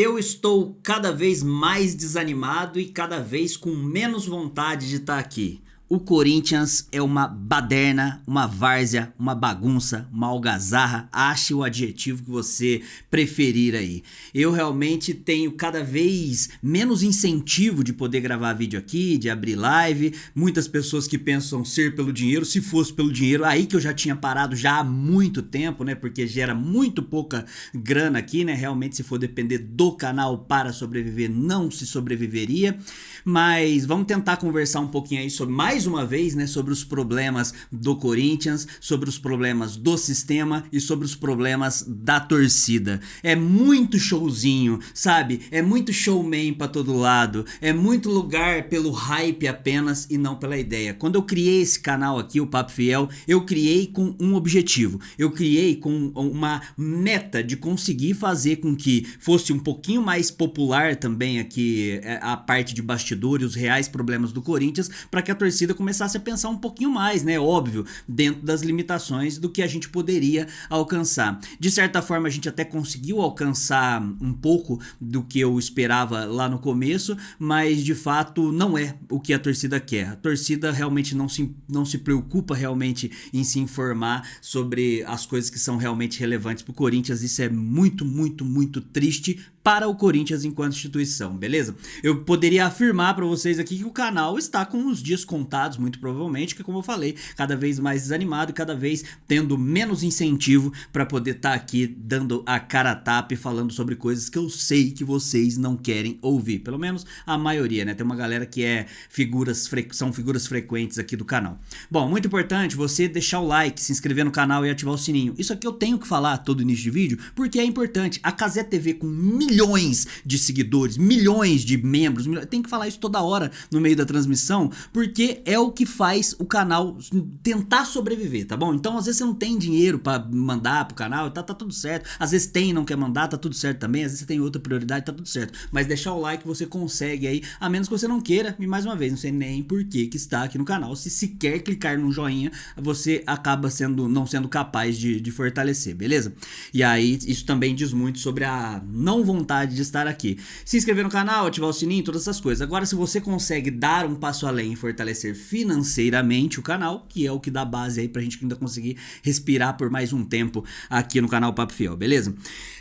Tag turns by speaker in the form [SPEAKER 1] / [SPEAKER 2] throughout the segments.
[SPEAKER 1] Eu estou cada vez mais desanimado e cada vez com menos vontade de estar aqui. O Corinthians é uma baderna, uma várzea, uma bagunça, uma algazarra, ache o adjetivo que você preferir aí. Eu realmente tenho cada vez menos incentivo de poder gravar vídeo aqui, de abrir live. Muitas pessoas que pensam ser pelo dinheiro, se fosse pelo dinheiro, aí que eu já tinha parado já há muito tempo, né? Porque gera muito pouca grana aqui, né? Realmente, se for depender do canal para sobreviver, não se sobreviveria. Mas vamos tentar conversar um pouquinho aí sobre, mais uma vez, né, sobre os problemas do Corinthians, sobre os problemas do sistema e sobre os problemas da torcida. É muito showzinho, sabe? É muito showman pra todo lado, é muito lugar pelo hype apenas e não pela ideia. Quando eu criei esse canal aqui, o Papo Fiel, eu criei com um objetivo. Eu criei com uma meta de conseguir fazer com que fosse um pouquinho mais popular também aqui a parte de bastidores, os reais problemas do Corinthians, para que a torcida começasse a pensar um pouquinho mais, né? Óbvio, dentro das limitações do que a gente poderia alcançar. De certa forma, a gente até conseguiu alcançar um pouco do que eu esperava lá no começo, mas de fato não é o que a torcida quer. A torcida realmente não se preocupa realmente em se informar sobre as coisas que são realmente relevantes para o Corinthians. Isso é muito, muito, muito triste para o Corinthians enquanto instituição, beleza? Eu poderia afirmar para vocês aqui que o canal está com os dias contados, muito provavelmente, que como eu falei, cada vez mais desanimado e cada vez tendo menos incentivo para poder estar aqui dando a cara a tapa e falando sobre coisas que eu sei que vocês não querem ouvir, pelo menos a maioria, né? Tem uma galera que são figuras frequentes aqui do canal. Bom, muito importante você deixar o like, se inscrever no canal e ativar o sininho. Isso aqui eu tenho que falar todo início de vídeo porque é importante. A Cazé TV com milhões de seguidores, milhões de membros, tem que falar isso toda hora no meio da transmissão, porque é o que faz o canal tentar sobreviver, tá bom? Então às vezes você não tem dinheiro pra mandar pro canal, tá tudo certo. Às vezes tem e não quer mandar, tá tudo certo também. Às vezes você tem outra prioridade, tá tudo certo. Mas deixar o like você consegue aí, a menos que você não queira, e mais uma vez, não sei nem por que está aqui no canal. Se sequer clicar no joinha, você acaba não sendo capaz de fortalecer, beleza? E aí isso também diz muito sobre a não vontade de estar aqui. Se inscrever no canal, ativar o sininho, todas essas coisas. Agora, se você consegue dar um passo além e fortalecer financeiramente o canal, que é o que dá base aí pra gente ainda conseguir respirar por mais um tempo aqui no canal Papo Fiel, beleza?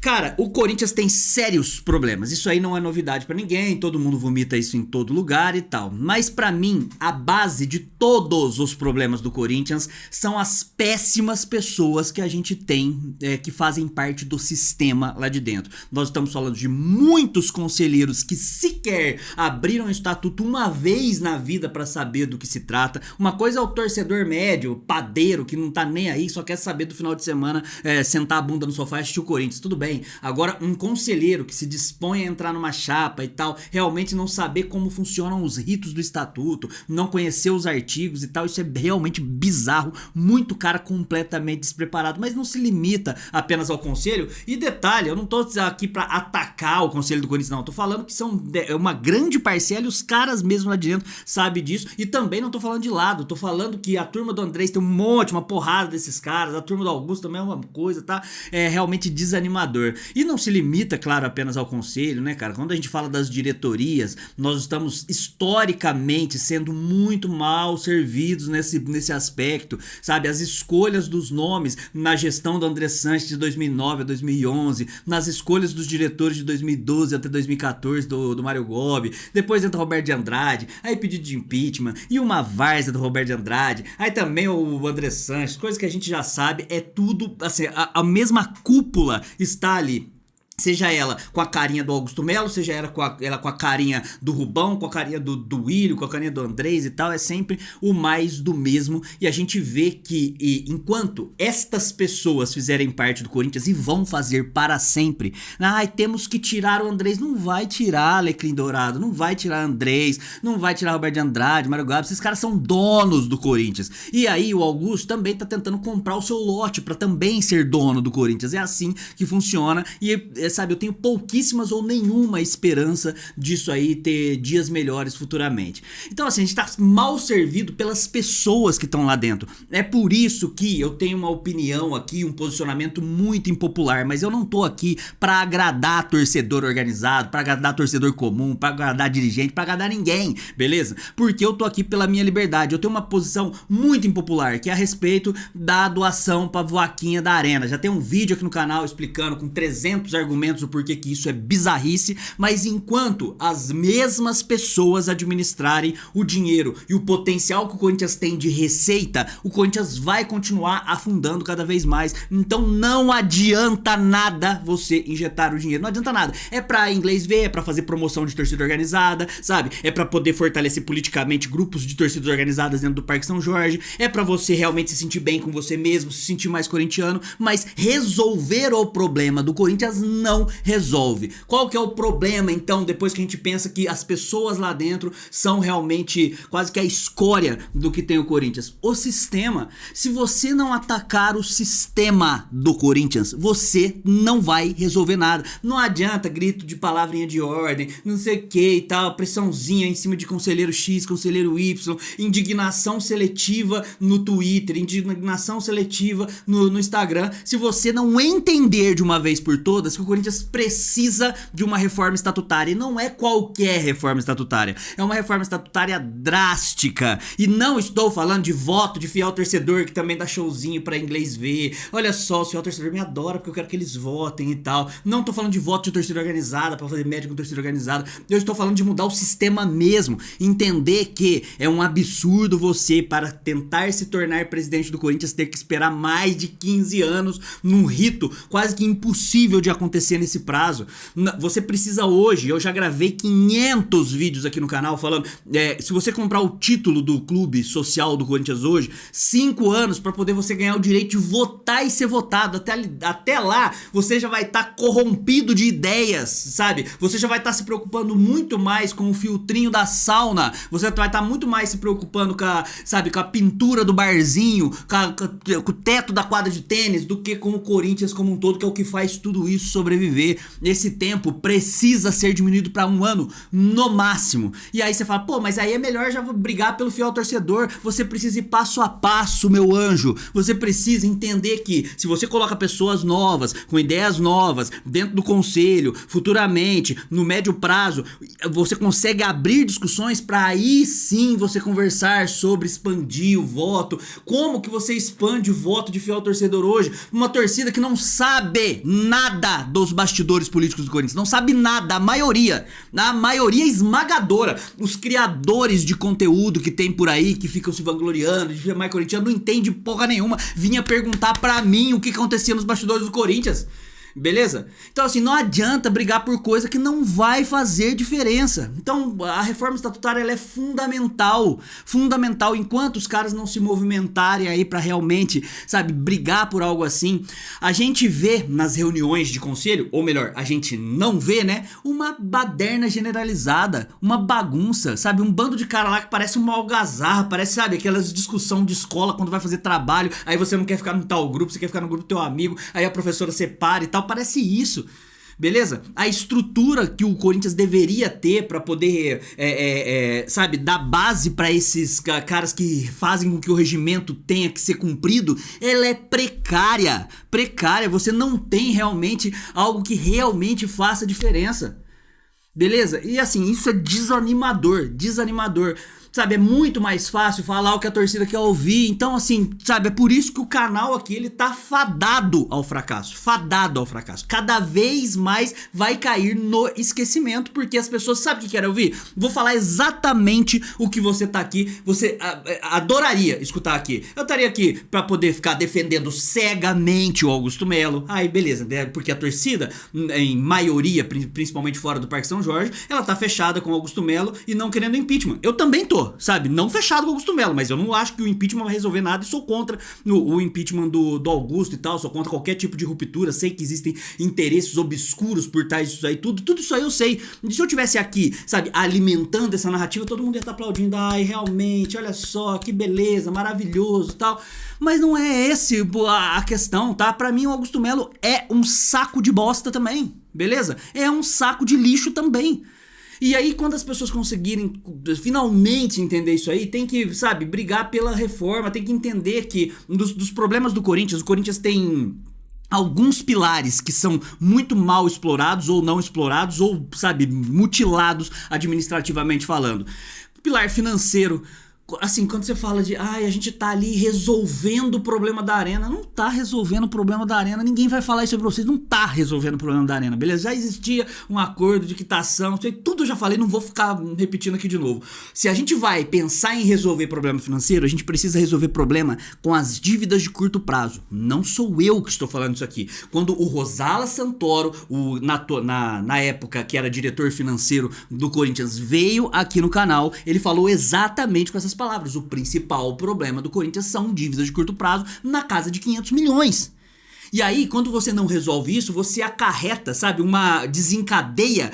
[SPEAKER 1] Cara, o Corinthians tem sérios problemas. Isso aí não é novidade pra ninguém, todo mundo vomita isso em todo lugar e tal. Mas pra mim, a base de todos os problemas do Corinthians são as péssimas pessoas que a gente tem, que fazem parte do sistema lá de dentro. Nós estamos falando de muitos conselheiros que sequer abriram o estatuto uma vez na vida pra saber do que se trata. Uma coisa é o torcedor médio, padeiro, que não tá nem aí, só quer saber do final de semana, sentar a bunda no sofá e assistir o Corinthians, tudo bem. Agora, um conselheiro que se dispõe a entrar numa chapa e tal, realmente não saber como funcionam os ritos do estatuto, não conhecer os artigos e tal, isso é realmente bizarro, muito cara completamente despreparado, mas não se limita apenas ao conselho. E detalhe, eu não tô aqui pra atacar o conselho do Corinthians, não, eu tô falando que são uma grande parcela e os caras mesmo lá de dentro sabem disso, e também não tô falando de lado, tô falando que a turma do Andrés tem um monte, uma porrada desses caras, a turma do Augusto também é uma coisa, tá? É realmente desanimador. E não se limita, claro, apenas ao conselho, né, cara? Quando a gente fala das diretorias, nós estamos historicamente sendo muito mal servidos nesse aspecto, sabe? As escolhas dos nomes na gestão do André Sanches de 2009 a 2011, nas escolhas dos diretores de 2012 até 2014 do Mário Gobi, depois entra o Roberto de Andrade, aí pedido de impeachment e uma várzea do Roberto de Andrade, aí também o André Sanches, coisa que a gente já sabe, é tudo, assim, a mesma cúpula está ali. Seja ela com a carinha do Augusto Melo, seja ela com a carinha do Rubão, com a carinha do Willian, com a carinha do Andrés e tal, é sempre o mais do mesmo. E a gente vê que enquanto estas pessoas fizerem parte do Corinthians e vão fazer para sempre, temos que tirar o Andrés, não vai tirar Alecrim Dourado, não vai tirar Andrés, não vai tirar Roberto de Andrade, Mário Gabi, esses caras são donos do Corinthians. E aí o Augusto também tá tentando comprar o seu lote para também ser dono do Corinthians, é assim que funciona. E sabe, eu tenho pouquíssimas ou nenhuma esperança disso aí ter dias melhores futuramente. Então assim, a gente tá mal servido pelas pessoas que estão lá dentro. É por isso que eu tenho uma opinião aqui, um posicionamento muito impopular, mas eu não tô aqui pra agradar torcedor organizado, pra agradar torcedor comum, pra agradar dirigente, pra agradar ninguém, beleza? Porque eu tô aqui pela minha liberdade. Eu tenho uma posição muito impopular, que é a respeito da doação pra vaquinha da Arena. Já tem um vídeo aqui no canal explicando com 300 argumentos o porquê que isso é bizarrice, mas enquanto as mesmas pessoas administrarem o dinheiro e o potencial que o Corinthians tem de receita, o Corinthians vai continuar afundando cada vez mais. Então não adianta nada você injetar o dinheiro, não adianta nada. É pra inglês ver, é pra fazer promoção de torcida organizada, sabe? É pra poder fortalecer politicamente grupos de torcidas organizadas dentro do Parque São Jorge, é pra você realmente se sentir bem com você mesmo, se sentir mais corintiano, mas resolver o problema do Corinthians não resolve. Qual que é o problema então, depois que a gente pensa que as pessoas lá dentro são realmente quase que a escória do que tem o Corinthians? O sistema. Se você não atacar o sistema do Corinthians, você não vai resolver nada. Não adianta grito de palavrinha de ordem, não sei o que e tal, pressãozinha em cima de conselheiro X, conselheiro Y, indignação seletiva no Twitter, indignação seletiva no Instagram. Se você não entender de uma vez por todas que o Corinthians precisa de uma reforma estatutária, e não é qualquer reforma estatutária, é uma reforma estatutária drástica. E não estou falando de voto de fiel torcedor que também dá showzinho pra inglês ver. Olha só, o fiel torcedor me adora porque eu quero que eles votem e tal. Não tô falando de voto de torcida organizada pra fazer média com torcida organizada. Eu estou falando de mudar o sistema mesmo. Entender que é um absurdo você, para tentar se tornar presidente do Corinthians, ter que esperar mais de 15 anos num rito quase que impossível de acontecer nesse prazo. Você precisa hoje, eu já gravei 500 vídeos aqui no canal falando, se você comprar o título do clube social do Corinthians hoje, 5 anos para poder você ganhar o direito de votar e ser votado. Até lá, você já vai estar corrompido de ideias, sabe? Você já vai estar se preocupando muito mais com o filtrinho da sauna, você vai estar muito mais se preocupando com a pintura do barzinho, com o teto da quadra de tênis, do que com o Corinthians como um todo, que é o que faz tudo isso sobreviver. Esse tempo precisa ser diminuído para 1 ano no máximo. E aí você fala, pô, mas aí é melhor já brigar pelo fiel torcedor. Você precisa ir passo a passo, meu anjo. Você precisa entender que se você coloca pessoas novas, com ideias novas, dentro do conselho, futuramente, no médio prazo, você consegue abrir discussões para aí sim você conversar sobre expandir o voto. Como que você expande o voto de fiel torcedor hoje? Uma torcida que não sabe nada dos bastidores políticos do Corinthians, não sabe nada, a maioria esmagadora. Os criadores de conteúdo que tem por aí, que ficam se vangloriando de ser mais corintiano, não entende porra nenhuma, vinha perguntar pra mim o que acontecia nos bastidores do Corinthians. Beleza? Então assim, não adianta brigar por coisa que não vai fazer diferença. Então a reforma estatutária ela é fundamental. Fundamental. Enquanto os caras não se movimentarem aí pra realmente, sabe, brigar por algo assim, a gente vê nas reuniões de conselho, ou melhor, a gente não vê, né, uma baderna generalizada, uma bagunça, sabe, um bando de cara lá que parece uma algazarra, parece, sabe, aquelas discussão de escola quando vai fazer trabalho, aí você não quer ficar no tal grupo, você quer ficar no grupo do teu amigo, aí a professora separa e tal. Parece isso, beleza? A estrutura que o Corinthians deveria ter pra poder, sabe, dar base pra esses caras que fazem com que o regimento tenha que ser cumprido, ela é precária. Precária, você não tem realmente algo que realmente faça diferença. Beleza? E assim, isso é desanimador, desanimador. Sabe, é muito mais fácil falar o que a torcida quer ouvir. Então assim, sabe, é por isso que o canal aqui, ele tá fadado ao fracasso. Fadado ao fracasso. Cada vez mais vai cair no esquecimento, porque as pessoas sabem o que querem ouvir. Vou falar exatamente o que você tá aqui, você adoraria escutar aqui. Eu estaria aqui pra poder ficar defendendo cegamente o Augusto Melo. Aí beleza, né? Porque a torcida, em maioria, principalmente fora do Parque São Jorge, ela tá fechada com o Augusto Melo e não querendo impeachment. Eu também tô. tô, sabe? Não fechado com o Augusto Melo, mas eu não acho que o impeachment vai resolver nada e sou contra o impeachment do Augusto e tal, sou contra qualquer tipo de ruptura, sei que existem interesses obscuros por trás disso aí, tudo isso aí eu sei. E se eu tivesse aqui, sabe, alimentando essa narrativa, todo mundo ia estar aplaudindo, ai, realmente, olha só, que beleza, maravilhoso e tal. Mas não é esse a questão, tá? Pra mim o Augusto Melo é um saco de bosta também, beleza? É um saco de lixo também. E aí, quando as pessoas conseguirem finalmente entender isso aí, tem que, sabe, brigar pela reforma, tem que entender que dos problemas do Corinthians, o Corinthians tem alguns pilares que são muito mal explorados ou não explorados ou, sabe, mutilados administrativamente falando. Pilar financeiro. Assim, quando você fala de, a gente tá ali resolvendo o problema da arena, não tá resolvendo o problema da arena, ninguém vai falar isso pra vocês, não tá resolvendo o problema da arena, beleza? Já existia um acordo de quitação, tudo eu já falei, não vou ficar repetindo aqui de novo. Se a gente vai pensar em resolver problema financeiro, a gente precisa resolver problema com as dívidas de curto prazo. Não sou eu que estou falando isso aqui. Quando o Rosala Santoro, na época que era diretor financeiro do Corinthians, veio aqui no canal, ele falou exatamente com essas palavras. O principal problema do Corinthians são dívidas de curto prazo na casa de 500 milhões. E aí, quando você não resolve isso, você acarreta, sabe, desencadeia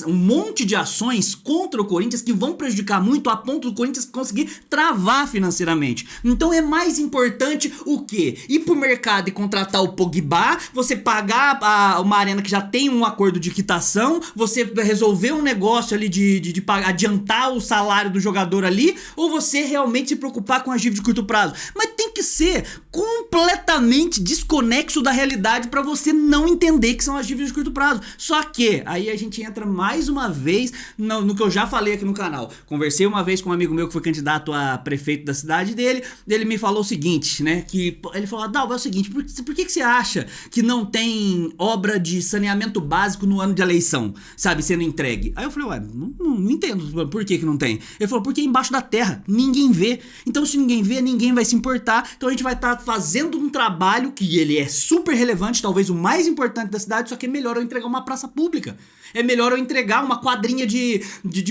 [SPEAKER 1] um monte de ações contra o Corinthians que vão prejudicar muito a ponto do Corinthians conseguir travar financeiramente. Então é mais importante o quê? Ir pro mercado e contratar o Pogba, você pagar uma arena que já tem um acordo de quitação, você resolver um negócio ali de adiantar o salário do jogador ali, ou você realmente se preocupar com a dívida de curto prazo. Mas tem que ser completamente desconexo da realidade pra você não entender que são as dívidas de curto prazo. Só que aí a gente entra mais uma vez no que eu já falei aqui no canal. Conversei uma vez com um amigo meu que foi candidato a prefeito da cidade dele, ele me falou o seguinte, né, que ele falou: Dalva, é o seguinte, por que você acha que não tem obra de saneamento básico no ano de eleição, sabe, sendo entregue? Aí eu falei: ué, não entendo por que não tem. Ele falou: porque é embaixo da terra, ninguém vê. Então se ninguém vê, ninguém vai se importar. Então a gente vai estar fazendo um trabalho que ele é super relevante, talvez o mais importante da cidade, só que é melhor eu entregar uma praça pública. É melhor eu entregar uma quadrinha de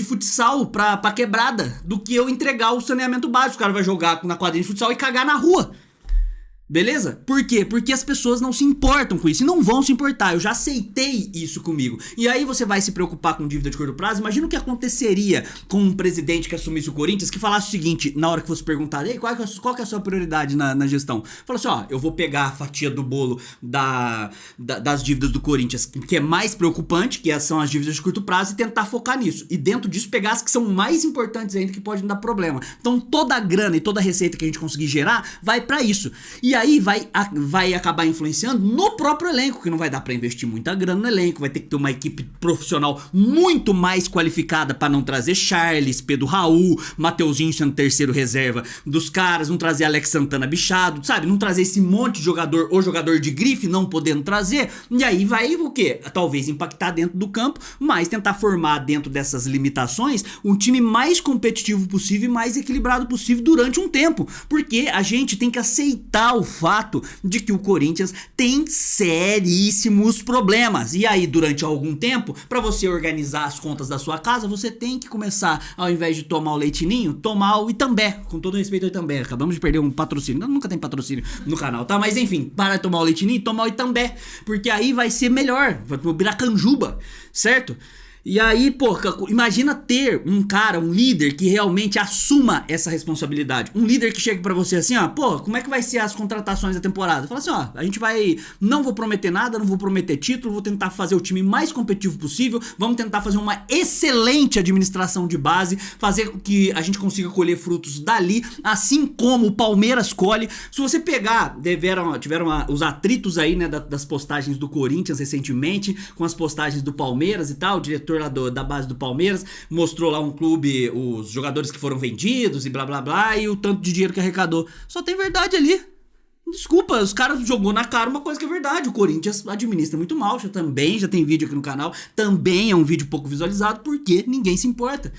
[SPEAKER 1] futsal pra quebrada do que eu entregar o saneamento básico. O cara vai jogar na quadrinha de futsal e cagar na rua. Beleza? Por quê? Porque as pessoas não se importam com isso e não vão se importar. Eu já aceitei isso comigo. E aí você vai se preocupar com dívida de curto prazo. Imagina o que aconteceria com um presidente que assumisse o Corinthians, que falasse o seguinte, na hora que fosse perguntar: ei, qual que é a sua prioridade na gestão? Fala assim: ó, eu vou pegar a fatia do bolo das dívidas do Corinthians, que é mais preocupante, que são as dívidas de curto prazo, e tentar focar nisso. E dentro disso pegar as que são mais importantes ainda, que podem dar problema. Então toda a grana e toda a receita que a gente conseguir gerar vai pra isso. E aí vai acabar influenciando no próprio elenco, que não vai dar pra investir muita grana no elenco, vai ter que ter uma equipe profissional muito mais qualificada pra não trazer Charles, Pedro Raul, Mateuzinho sendo terceiro reserva dos caras, não trazer Alex Santana bichado, sabe? Não trazer esse monte de jogador ou jogador de grife, não podendo trazer. E aí vai o quê? Talvez impactar dentro do campo, mas tentar formar dentro dessas limitações um time mais competitivo possível e mais equilibrado possível durante um tempo. Porque a gente tem que aceitar o fato de que o Corinthians tem seríssimos problemas. E aí, durante algum tempo, pra você organizar as contas da sua casa, você tem que começar, ao invés de tomar o leitinho, tomar o Itambé. Com todo respeito ao Itambé, acabamos de perder um patrocínio. Nunca tem patrocínio no canal, tá? Mas enfim, para de tomar o leitinho e tomar o Itambé, porque aí vai ser melhor, vai pro Biracanjuba, certo? E aí, pô, imagina ter um cara, um líder que realmente assuma essa responsabilidade. Um líder que chega pra você assim, ó, pô, como é que vai ser as contratações da temporada? Fala assim, ó, a gente vai, não vou prometer nada, não vou prometer título, vou tentar fazer o time mais competitivo possível, vamos tentar fazer uma excelente administração de base, fazer com que a gente consiga colher frutos dali, assim como o Palmeiras colhe. Se você pegar, tiveram os atritos aí, né, das postagens do Corinthians recentemente, com as postagens do Palmeiras e tal, o diretor lá da base do Palmeiras mostrou lá um clube, os jogadores que foram vendidos e blá blá blá, e o tanto de dinheiro que arrecadou. Só tem verdade ali. Desculpa, os caras jogou na cara uma coisa que é verdade. O Corinthians administra muito mal, já tem vídeo aqui no canal, também é um vídeo pouco visualizado porque ninguém se importa.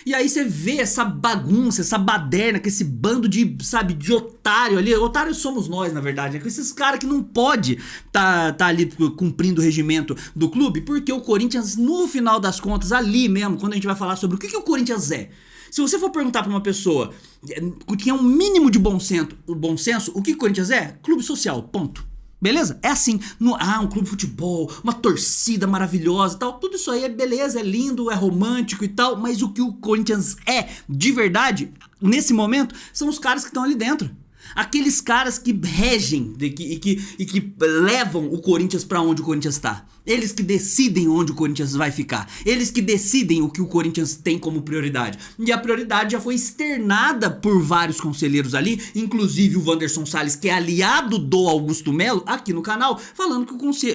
[SPEAKER 1] E aí você vê essa bagunça, essa baderna, com esse bando de, sabe, de otário ali. Otários somos nós, na verdade, né? Com esses caras que não pode tá ali cumprindo o regimento do clube, porque o Corinthians, no final das contas, ali mesmo, quando a gente vai falar sobre o que o Corinthians é. Se você for perguntar pra uma pessoa que tem um mínimo de bom senso, o que o Corinthians é? Clube social, ponto. Beleza? É assim, um clube de futebol, uma torcida maravilhosa e tal, tudo isso aí é beleza, é lindo, é romântico e tal, mas o que o Corinthians é de verdade, nesse momento, são os caras que estão ali dentro. Aqueles caras que regem e que levam o Corinthians pra onde o Corinthians tá. Eles que decidem onde o Corinthians vai ficar. Eles que decidem o que o Corinthians tem como prioridade. E a prioridade já foi externada por vários conselheiros ali, inclusive o Wanderson Salles, que é aliado do Augusto Melo, aqui no canal, falando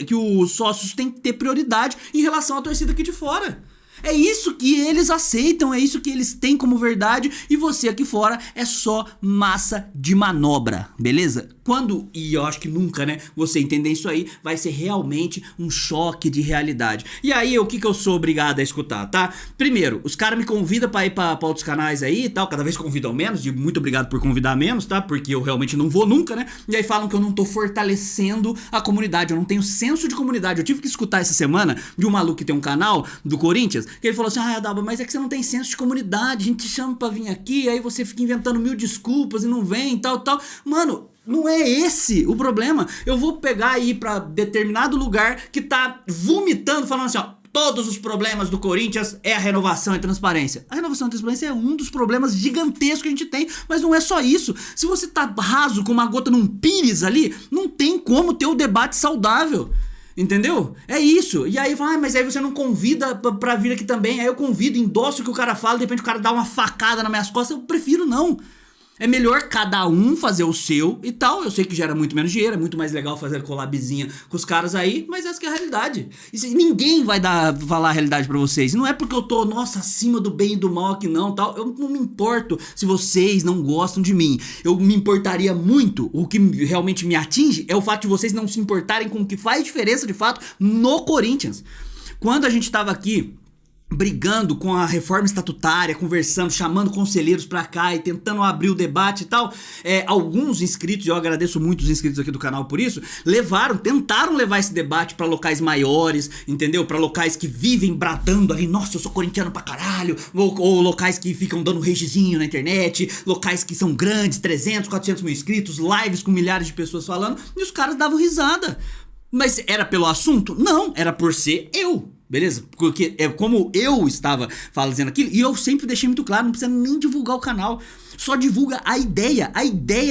[SPEAKER 1] que os sócios têm que ter prioridade em relação à torcida aqui de fora. É isso que eles aceitam, é isso que eles têm como verdade, e você aqui fora é só massa de manobra, beleza? Quando, e eu acho que nunca, né, você entender isso aí, vai ser realmente um choque de realidade. E aí, o que eu sou obrigado a escutar, tá? Primeiro, os caras me convidam pra ir pra outros canais aí e tal, cada vez convidam menos, e muito obrigado por convidar menos, tá? Porque eu realmente não vou nunca, né? E aí falam que eu não tô fortalecendo a comunidade, eu não tenho senso de comunidade. Eu tive que escutar essa semana de um maluco que tem um canal do Corinthians, que ele falou assim, Daba, mas é que você não tem senso de comunidade, a gente te chama pra vir aqui, aí você fica inventando mil desculpas e não vem e tal. Mano, não é esse o problema. Eu vou pegar e ir pra determinado lugar que tá vomitando, falando assim, ó, todos os problemas do Corinthians é a renovação e transparência. A renovação e transparência é um dos problemas gigantescos que a gente tem, mas não é só isso. Se você tá raso com uma gota num pires ali, não tem como ter o debate saudável. Entendeu? É isso. E aí vai, mas aí você não convida pra vir aqui também. Aí eu convido, endosso o que o cara fala, de repente o cara dá uma facada nas minhas costas. Eu prefiro não. É melhor cada um fazer o seu e tal. Eu sei que gera muito menos dinheiro, é muito mais legal fazer collabzinha com os caras aí, mas essa que é a realidade. Ninguém vai falar a realidade pra vocês. Não é porque eu tô, nossa, acima do bem e do mal aqui não, tal. Eu não me importo se vocês não gostam de mim. Eu me importaria muito, o que realmente me atinge é o fato de vocês não se importarem com o que faz diferença de fato no Corinthians. Quando a gente tava aqui brigando com a reforma estatutária, conversando, chamando conselheiros pra cá e tentando abrir o debate e tal, alguns inscritos, e eu agradeço muito os inscritos aqui do canal por isso, tentaram levar esse debate pra locais maiores, entendeu? Pra locais que vivem bradando ali, nossa, eu sou corintiano pra caralho, ou locais que ficam dando ragezinho na internet, locais que são grandes, 300, 400 mil inscritos, lives com milhares de pessoas falando, e os caras davam risada. Mas era pelo assunto? Não, era por ser eu. Beleza? Porque é como eu estava fazendo aquilo, e eu sempre deixei muito claro, não precisa nem divulgar o canal, só divulga a ideia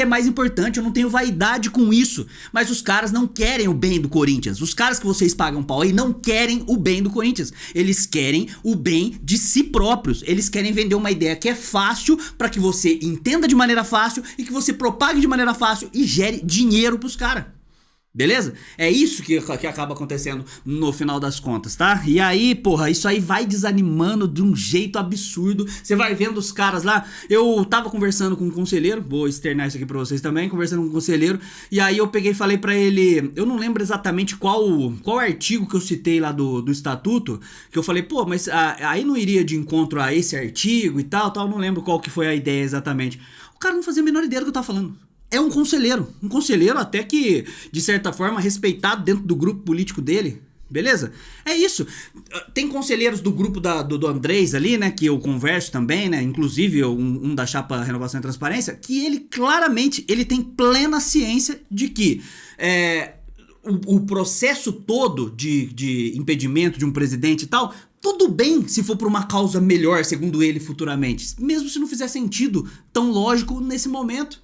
[SPEAKER 1] é mais importante, eu não tenho vaidade com isso, mas os caras não querem o bem do Corinthians, os caras que vocês pagam pau aí não querem o bem do Corinthians, eles querem o bem de si próprios, eles querem vender uma ideia que é fácil, pra que você entenda de maneira fácil, e que você propague de maneira fácil, e gere dinheiro pros caras. Beleza? É isso que acaba acontecendo no final das contas, tá? E aí, porra, isso aí vai desanimando de um jeito absurdo. Você vai vendo os caras lá. Eu tava conversando com um conselheiro, vou externar isso aqui pra vocês também, conversando com um conselheiro. E aí eu peguei e falei pra ele, eu não lembro exatamente qual artigo que eu citei lá do estatuto, que eu falei, pô, mas aí não iria de encontro a esse artigo e tal, não lembro qual que foi a ideia exatamente. O cara não fazia a menor ideia do que eu tava falando. É um conselheiro até que, de certa forma, respeitado dentro do grupo político dele, beleza? É isso. Tem conselheiros do grupo do Andrés ali, né, que eu converso também, né, inclusive um da chapa Renovação e Transparência, que ele claramente, ele tem plena ciência de que o processo todo de impedimento de um presidente e tal, tudo bem se for por uma causa melhor, segundo ele, futuramente, mesmo se não fizer sentido tão lógico nesse momento.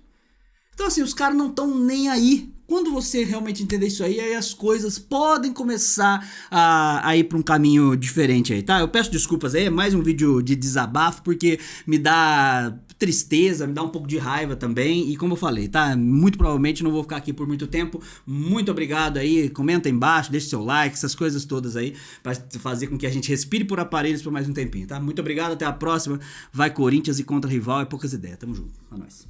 [SPEAKER 1] Então assim, os caras não estão nem aí. Quando você realmente entender isso aí as coisas podem começar a ir pra um caminho diferente aí, tá? Eu peço desculpas aí, é mais um vídeo de desabafo, porque me dá tristeza, me dá um pouco de raiva também, e como eu falei, tá? Muito provavelmente não vou ficar aqui por muito tempo. Muito obrigado aí, comenta aí embaixo, deixa seu like, essas coisas todas aí, pra fazer com que a gente respire por aparelhos por mais um tempinho, tá? Muito obrigado, até a próxima. Vai Corinthians, e contra rival é poucas ideias, tamo junto, é nóis.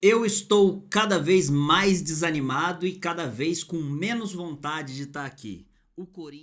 [SPEAKER 1] Eu estou cada vez mais desanimado e cada vez com menos vontade de estar aqui. O Corinthians